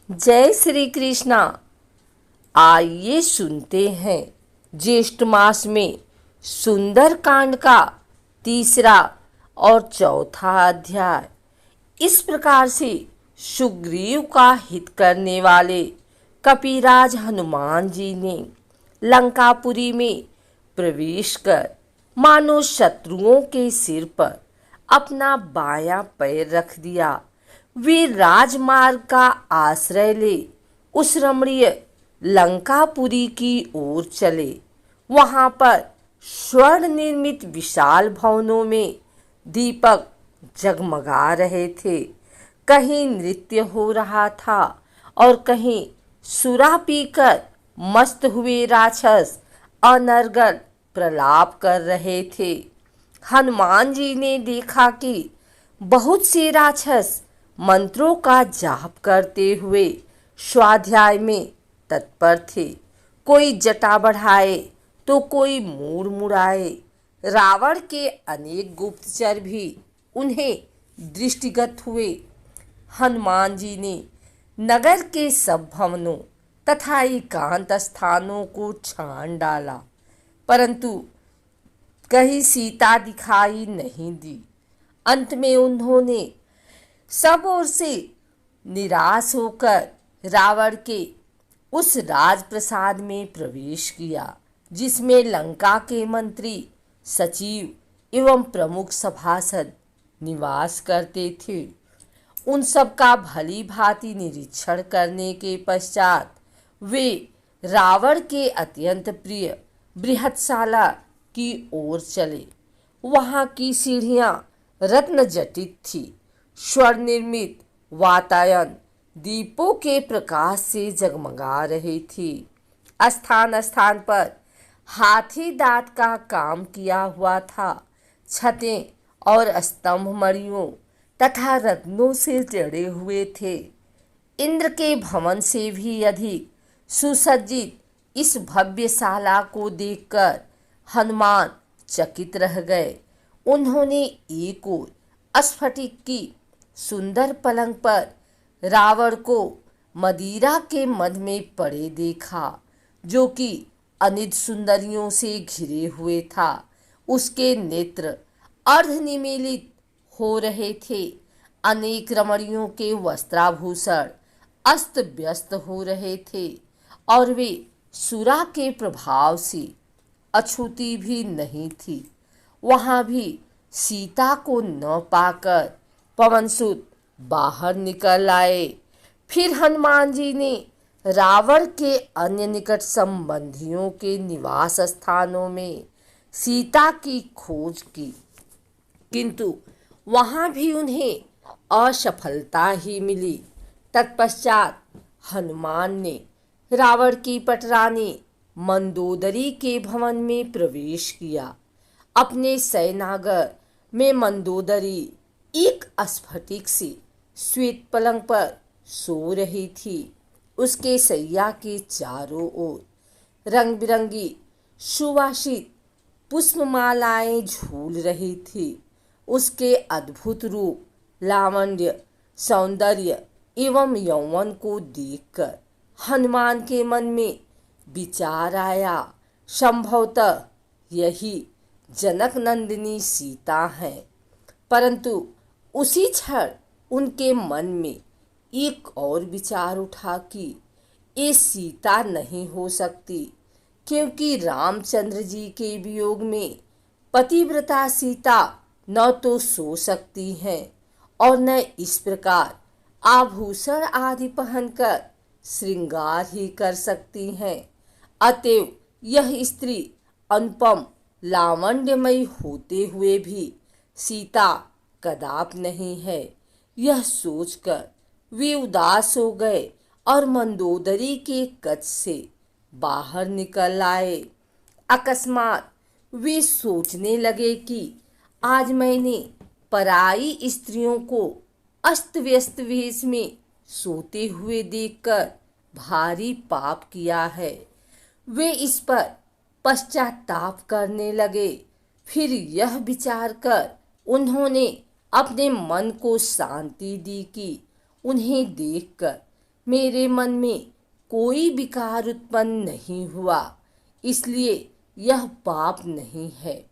जय श्री कृष्णा। आइए सुनते हैं ज्येष्ठ मास में सुंदर कांड का तीसरा और चौथा अध्याय। इस प्रकार से सुग्रीव का हित करने वाले कपिराज हनुमान जी ने लंकापुरी में प्रवेश कर मानो शत्रुओं के सिर पर अपना बायां पैर रख दिया। वे राजमार्ग का आश्रय ले उस रमणीय लंकापुरी की ओर चले। वहां पर स्वर्ण निर्मित विशाल भवनों में दीपक जगमगा रहे थे। कहीं नृत्य हो रहा था और कहीं सुरा पीकर मस्त हुए राक्षस अनर्गल प्रलाप कर रहे थे। हनुमान जी ने देखा कि बहुत से राक्षस मंत्रों का जाप करते हुए स्वाध्याय में तत्पर थे। कोई जटा बढ़ाए तो कोई मूड़ मुड़ाए। रावण के अनेक गुप्तचर भी उन्हें दृष्टिगत हुए। हनुमान जी ने नगर के सब भवनों तथा एकांत स्थानों को छान डाला, परंतु कहीं सीता दिखाई नहीं दी। अंत में उन्होंने सब ओर से निराश होकर रावण के उस राजप्रसाद में प्रवेश किया जिसमें लंका के मंत्री, सचिव एवं प्रमुख सभासद निवास करते थे। उन सब का भली भांति निरीक्षण करने के पश्चात वे रावण के अत्यंत प्रिय बृहत्शाला की ओर चले। वहां की सीढ़ियां रत्न जटित थी। स्वर्ण निर्मित वातायन दीपों के प्रकाश से जगमगा रही थी। स्थान स्थान पर हाथी दांत का काम किया हुआ था। छतें और स्तंभ मणियों तथा रत्नों से जड़े हुए थे। इंद्र के भवन से भी अधिक सुसज्जित इस भव्यशाला को देखकर हनुमान चकित रह गए। उन्होंने एक ओर स्फटिक की सुंदर पलंग पर रावण को मदिरा के मद में पड़े देखा, जो कि अनित सुंदरियों से घिरे हुए था। उसके नेत्र अर्धनिमीलित हो रहे थे। अनेक रमणियों के वस्त्राभूषण अस्त व्यस्त हो रहे थे और वे सुरा के प्रभाव से अछूती भी नहीं थी। वहां भी सीता को न पाकर पवनसुत बाहर निकल आए। फिर हनुमान जी ने रावण के अन्य निकट संबंधियों के निवास स्थानों में सीता की खोज की, किंतु वहां भी उन्हें असफलता ही मिली। तत्पश्चात हनुमान ने रावण की पटरानी मंदोदरी के भवन में प्रवेश किया। अपने शयनागार में मंदोदरी एक स्फटिक सी श्वेत पलंग पर सो रही थी। उसके शैया के चारों ओर रंग बिरंगी सुवासित पुष्पमालाएं झूल रही थी। उसके अद्भुत रूप, लावण्य, सौंदर्य एवं यौवन को देखकर हनुमान के मन में विचार आया, संभवतः यही जनक नंदिनी सीता है। परंतु उसी क्षण उनके मन में एक और विचार उठा कि ये सीता नहीं हो सकती, क्योंकि रामचंद्र जी के वियोग में पतिव्रता सीता न तो सो सकती हैं और न इस प्रकार आभूषण आदि पहनकर श्रृंगार ही कर सकती हैं। अतएव यह स्त्री अनुपम लावण्यमयी होते हुए भी सीता कदाप नहीं है। यह सोचकर वे उदास हो गए और मंदोदरी के कक्ष से बाहर निकल आए। अकस्मात वे सोचने लगे कि आज मैंने पराई स्त्रियों को अस्त व्यस्त वेश में सोते हुए देखकर भारी पाप किया है। वे इस पर पश्चाताप करने लगे। फिर यह विचार कर उन्होंने अपने मन को शांति दी कि उन्हें देखकर मेरे मन में कोई विकार उत्पन्न नहीं हुआ, इसलिए यह पाप नहीं है।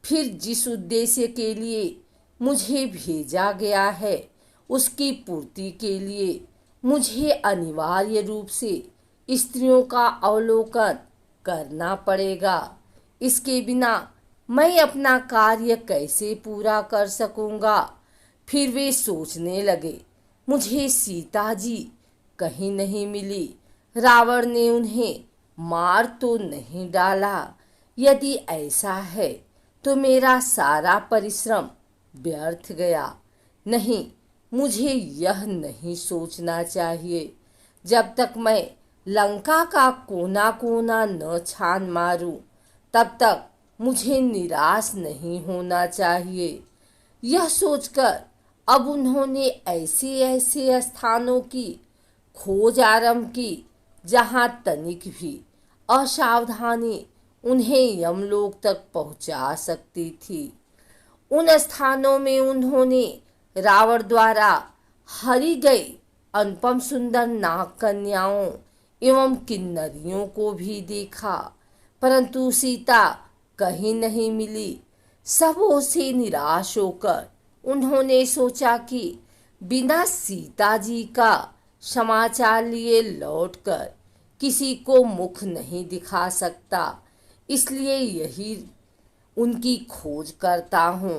फिर जिस उद्देश्य के लिए मुझे भेजा गया है उसकी पूर्ति के लिए मुझे अनिवार्य रूप से स्त्रियों का अवलोकन करना पड़ेगा। इसके बिना मैं अपना कार्य कैसे पूरा कर सकूंगा। फिर वे सोचने लगे, मुझे सीता जी कहीं नहीं मिली, रावण ने उन्हें मार तो नहीं डाला। यदि ऐसा है तो मेरा सारा परिश्रम व्यर्थ गया। नहीं, मुझे यह नहीं सोचना चाहिए। जब तक मैं लंका का कोना कोना न छान मारूं, तब तक मुझे निराश नहीं होना चाहिए। यह सोचकर अब उन्होंने ऐसे ऐसे स्थानों की खोज आरंभ की जहां तनिक भी असावधानी उन्हें यमलोक तक पहुंचा सकती थी। उन स्थानों में उन्होंने रावण द्वारा हरी गई अनुपम सुंदर नाग कन्याओं एवं किन्नरियों को भी देखा, परंतु सीता कहीं नहीं मिली। सब ओर से निराश होकर उन्होंने सोचा कि बिना सीता जी का समाचार लिए लौटकर किसी को मुख नहीं दिखा सकता, इसलिए यही उनकी खोज करता हूँ,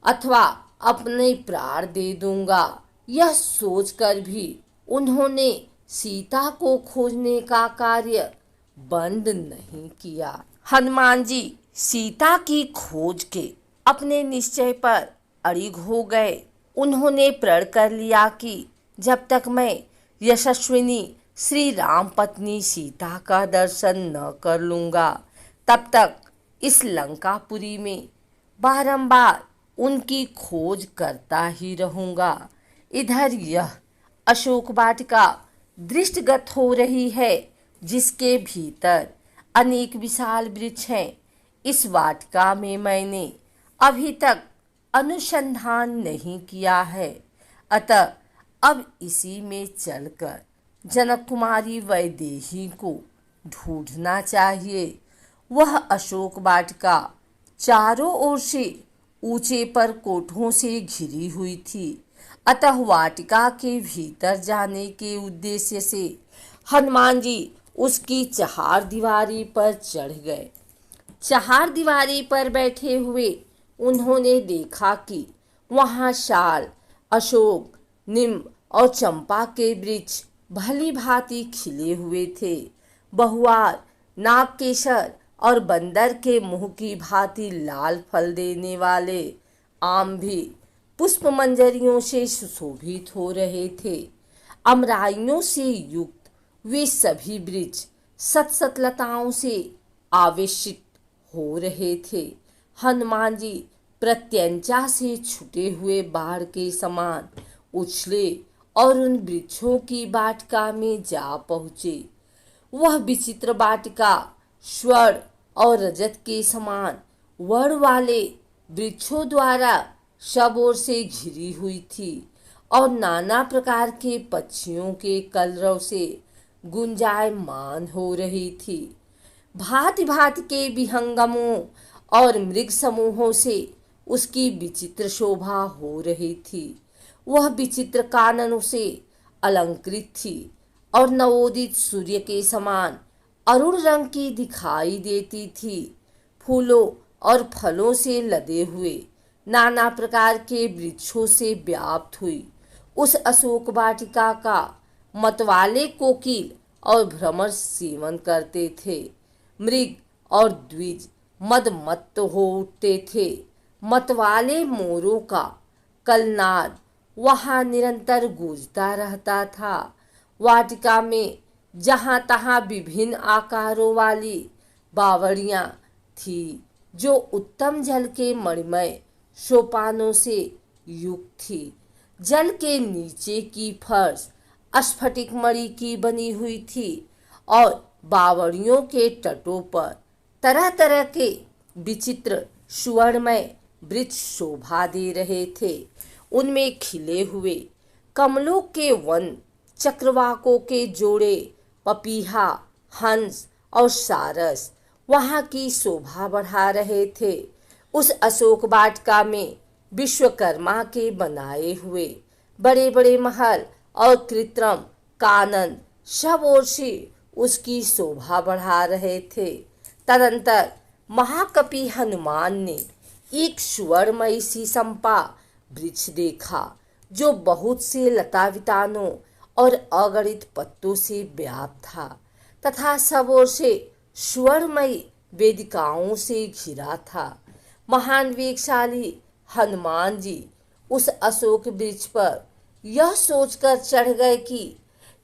अथवा अपने प्राण दे दूंगा। यह सोचकर भी उन्होंने सीता को खोजने का कार्य बंद नहीं किया। हनुमान जी सीता की खोज के अपने निश्चय पर अड़िग हो गए। उन्होंने प्रण कर लिया कि जब तक मैं यशस्विनी श्री राम पत्नी सीता का दर्शन न कर लूंगा, तब तक इस लंकापुरी में बारंबार उनकी खोज करता ही रहूंगा। इधर यह अशोक वाटिका दृष्टिगत हो रही है, जिसके भीतर अनेक विशाल वृक्ष हैं। इस वाटिका में मैंने अभी तक अनुसंधान नहीं किया है, अतः अब इसी में चलकर जनक कुमारी वैदेही को ढूंढना चाहिए। वह अशोक वाटिका चारों ओर से ऊंचे पर कोठों से घिरी हुई थी, अतः वाटिका के भीतर जाने के उद्देश्य से हनुमान जी उसकी चहार दीवारी पर चढ़ गए। चहार दीवारी पर बैठे हुए उन्होंने देखा कि वहां शाल, अशोक, नीम और चंपा के वृक्ष भली भांति खिले हुए थे। बहुआर, नागकेसर और बंदर के मुंह की भांति लाल फल देने वाले आम भी पुष्प मंजरियों से सुशोभित हो रहे थे। अमराइयों से युक्त वे सभी वृक्ष सत लताओं से आवेशित हो रहे थे। हनुमान जी प्रत्यंचा से छुटे हुए बाढ़ के समान उछले और उन वृक्षों की वाटिका में जा पहुंचे। वह विचित्र वाटिका स्वर्ण और रजत के समान वर्ण वाले वृक्षों द्वारा सब ओर से घिरी हुई थी और नाना प्रकार के पक्षियों के कलरव से गुंजायमान हो रही थी। भांति भांति के विहंगमों और मृग समूहों से उसकी विचित्र शोभा हो रही थी। वह विचित्र काननों से अलंकृत थी और नवोदित सूर्य के समान अरुण रंग की दिखाई देती थी। फूलों और फलों से लदे हुए नाना प्रकार के वृक्षों से व्याप्त हुई उस अशोक वाटिका का मतवाले कोकिल और भ्रमर सेवन करते थे। मृग और द्विज मदमत्त हो उठते थे। मतवाले मोरों का कलनाद वहां निरंतर गूंजता रहता था। वाटिका में जहां तहां विभिन्न आकारों वाली बावड़ियां थी, जो उत्तम जल के मणिमय सोपानों से युक्त थी। जल के नीचे की फर्श स्फटिक मणि की बनी हुई थी और बावड़ियों के तटों पर तरह तरह के विचित्र सुवर्णमय वृक्ष शोभा दे रहे थे। उनमें खिले हुए कमलों के वन चक्रवाकों के जोड़े, पपीहा, हंस और सारस वहां की शोभा बढ़ा रहे थे। उस अशोक वाटिका में विश्वकर्मा के बनाए हुए बड़े बड़े महल और कृत्रिम कानन सब ओर से उसकी शोभा बढ़ा रहे थे। तदंतर महाकपि हनुमान ने एक सुवर्णमयी शीशमपा वृक्ष देखा जो बहुत से लता वितानों और अगणित पत्तों से व्याप्त था तथा सब ओर से स्वर्णमयी वेदिकाओं से घिरा था। महान वेगशाली हनुमान जी उस अशोक वृक्ष पर यह सोचकर चढ़ गए कि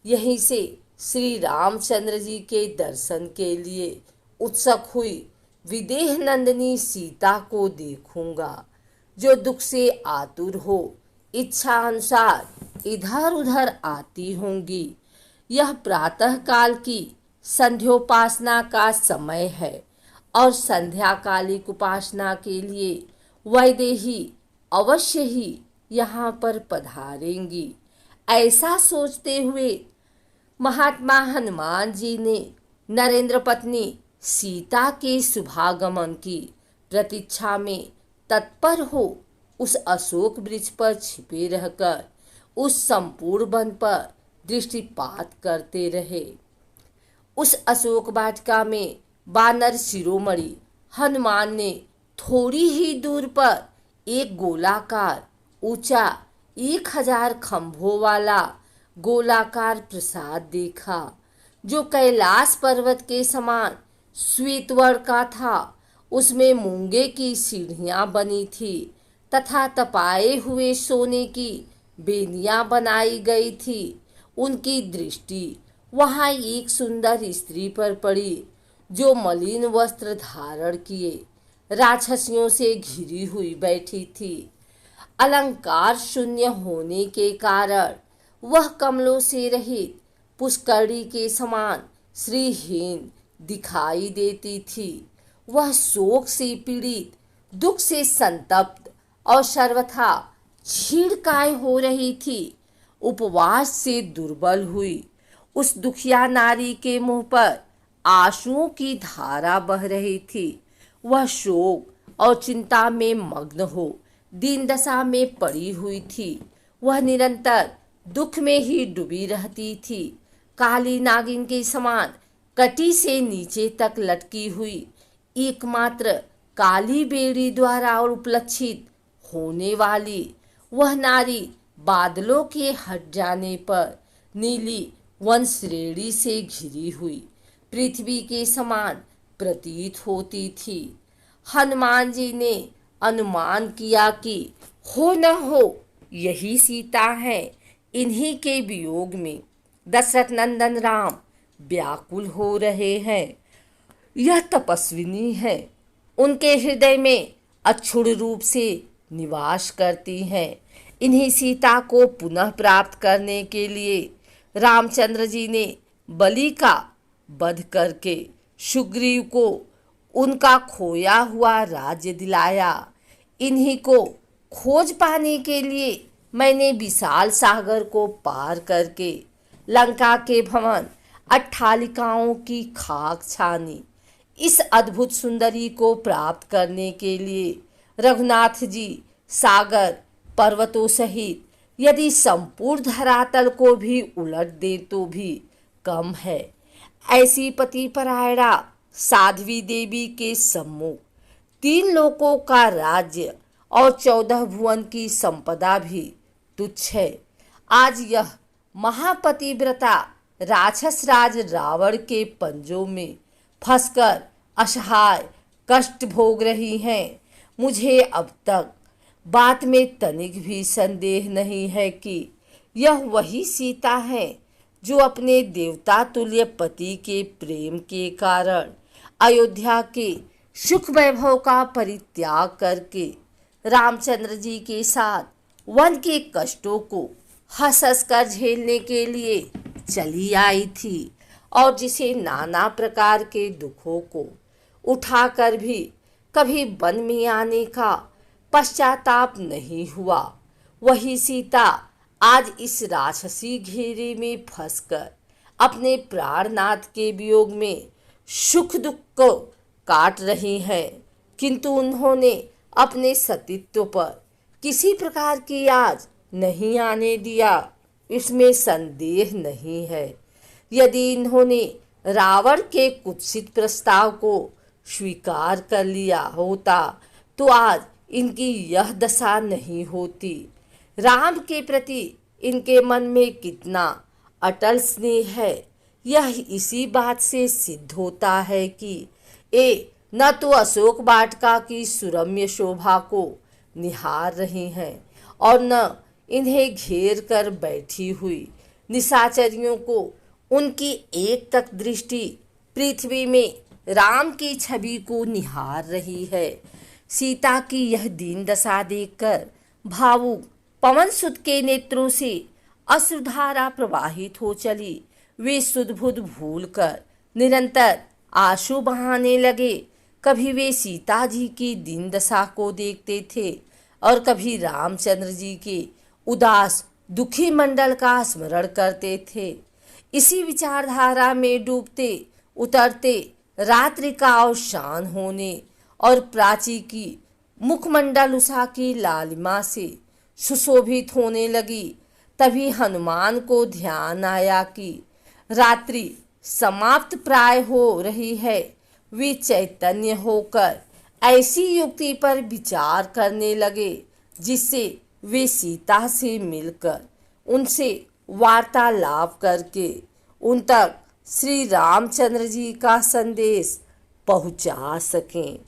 यहीं से श्री रामचंद्र जी के दर्शन के लिए उत्सुक हुई विदेह नंदिनी सीता को देखूंगा, जो दुख से आतुर हो इच्छा अनुसार इधर उधर आती होंगी। यह प्रातः काल की संध्योपासना का समय है और संध्याकालिक उपासना के लिए वैदेही अवश्य ही यहाँ पर पधारेंगी। ऐसा सोचते हुए महात्मा हनुमान जी ने नरेंद्र पत्नी सीता के शुभागमन की प्रतीक्षा में तत्पर हो उस अशोक वृक्ष पर छिपे रहकर उस संपूर्ण वन पर दृष्टिपात करते रहे। उस अशोक वाटिका में वानर शिरोमणि हनुमान ने थोड़ी ही दूर पर एक गोलाकार ऊंचा 1000 खंभों वाला गोलाकार प्रसाद देखा, जो कैलाश पर्वत के समान श्वेत वर्ण का था। उसमें मूंगे की सीढ़ियां बनी थी तथा तपाए हुए सोने की बेनियां बनाई गई थी। उनकी दृष्टि वहां एक सुंदर स्त्री पर पड़ी जो मलिन वस्त्र धारण किए राक्षसियों से घिरी हुई बैठी थी। अलंकार शून्य होने के कारण वह कमलों से रहित पुष्करणी के समान श्रीहीन दिखाई देती थी। वह शोक से पीड़ित, दुख से संतप्त और सर्वथा छीड़काय हो रही थी। उपवास से दुर्बल हुई उस दुखिया नारी के मुंह पर आंसुओं की धारा बह रही थी। वह शोक और चिंता में मग्न हो दीन दशा में पड़ी हुई थी। वह निरंतर दुख में ही डूबी रहती थी। काली नागिन के समान कटी से नीचे तक लटकी हुई एकमात्र काली बेड़ी द्वारा उपलक्षित होने वाली वह नारी बादलों के हट जाने पर नीली वन श्रेणी से घिरी हुई पृथ्वी के समान प्रतीत होती थी। हनुमान जी ने अनुमान किया कि हो न हो यही सीता है। इन्हीं के वियोग में दशरथ नंदन राम व्याकुल हो रहे हैं। यह तपस्विनी है, उनके हृदय में अक्षुण रूप से निवास करती हैं। इन्हीं सीता को पुनः प्राप्त करने के लिए रामचंद्र जी ने बलि का वध करके सुग्रीव को उनका खोया हुआ राज्य दिलाया। इन्हीं को खोज पाने के लिए मैंने विशाल सागर को पार करके लंका के भवन अट्टालिकाओं की खाक छानी। इस अद्भुत सुंदरी को प्राप्त करने के लिए रघुनाथ जी सागर पर्वतों सहित यदि संपूर्ण धरातल को भी उलट दे तो भी कम है। ऐसी पतिपरायणा साध्वी देवी के सम्मुख 3 लोकों का राज्य और 14 भुवन की संपदा भी तुच्छ है। आज यह महापतिव्रता राक्षस राज रावण के पंजों में फंसकर असहाय कष्ट भोग रही हैं। मुझे अब तक बात में तनिक भी संदेह नहीं है कि यह वही सीता है जो अपने देवता तुल्य पति के प्रेम के कारण अयोध्या के सुख वैभव का परित्याग करके रामचंद्र जी के साथ वन के कष्टों को हंस हंस कर झेलने के लिए चली आई थी और जिसे नाना प्रकार के दुखों को उठाकर भी कभी वन में आने का पश्चाताप नहीं हुआ। वही सीता आज इस राक्षसी घेरे में फंसकर अपने प्राणनाथ के वियोग में सुख दुख को काट रही हैं, किंतु उन्होंने अपने सतीत्व पर किसी प्रकार की आँच नहीं आने दिया, इसमें संदेह नहीं है। यदि इन्होंने रावण के कुत्सित प्रस्ताव को स्वीकार कर लिया होता तो आज इनकी यह दशा नहीं होती। राम के प्रति इनके मन में कितना अटल स्नेह है, यह इसी बात से सिद्ध होता है कि ये न तो अशोक वाटिका की सुरम्य शोभा को निहार रही हैं और न इन्हें घेर कर बैठी हुई निशाचरियों को उनकी एक तक दृष्टि पृथ्वी में राम की छवि को निहार रही है। सीता की यह दीन दशा देखकर भावुक पवन सुत के नेत्रों से अश्रुधारा प्रवाहित हो चली। वे सुध बुध भूल कर निरंतर आंसू बहाने लगे। कभी वे सीता जी की दीन दशा को देखते थे और कभी रामचंद्र जी के उदास दुखी मंडल का स्मरण करते थे। इसी विचारधारा में डूबते उतरते रात्रि का अवसान होने और प्राची की मुखमंडल उषा की लालिमा से सुशोभित होने लगी। तभी हनुमान को ध्यान आया कि रात्रि समाप्त प्राय हो रही है। वे चैतन्य होकर ऐसी युक्ति पर विचार करने लगे जिससे वे सीता से मिलकर उनसे वार्तालाप करके उन तक श्री रामचंद्र जी का संदेश पहुंचा सकें।